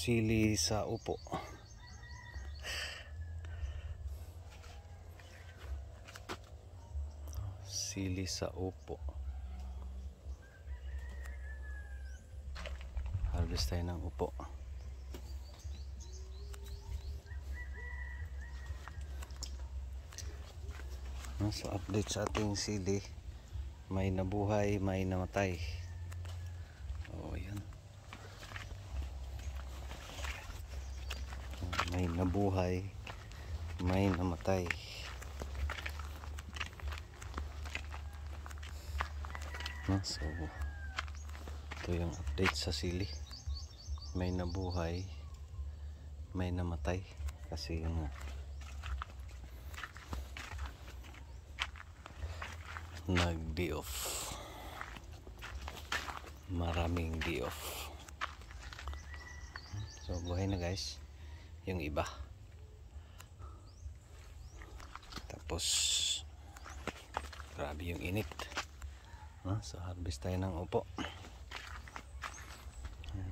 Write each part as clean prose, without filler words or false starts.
Sili sa upo. Sili sa upo. Harvest tayo ng upo. So update sa ating sili. May nabuhay, may namatay. Oh, yan. May nabuhay, may namatay. So ito yung update sa sili. May nabuhay, may namatay. Kasi yung nag-day off. Maraming day off. So buhay na guys yung iba. Tapos grabe yung init. So harvest tayo ng upo.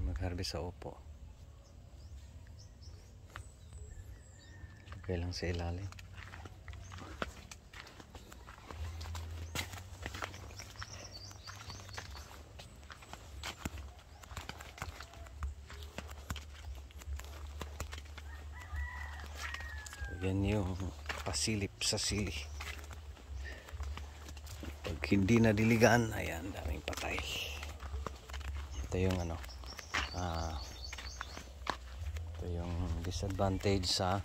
Mag-harvest sa upo. Okay lang sa ilalim. Yan yung pasilip sa sili. Pag hindi nadiligan, ayan, daming patay. Ito yung ito yung disadvantage sa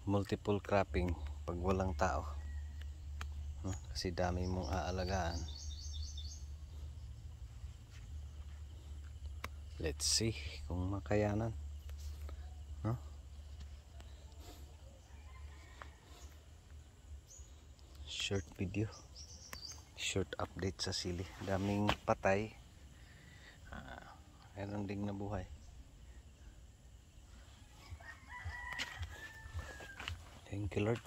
multiple cropping pag walang tao. Kasi dami mong aalagaan. Let's see kung makayanan. Short video, short update sa sili. Daming patay, meron ding nabuhay. Thank you Lord.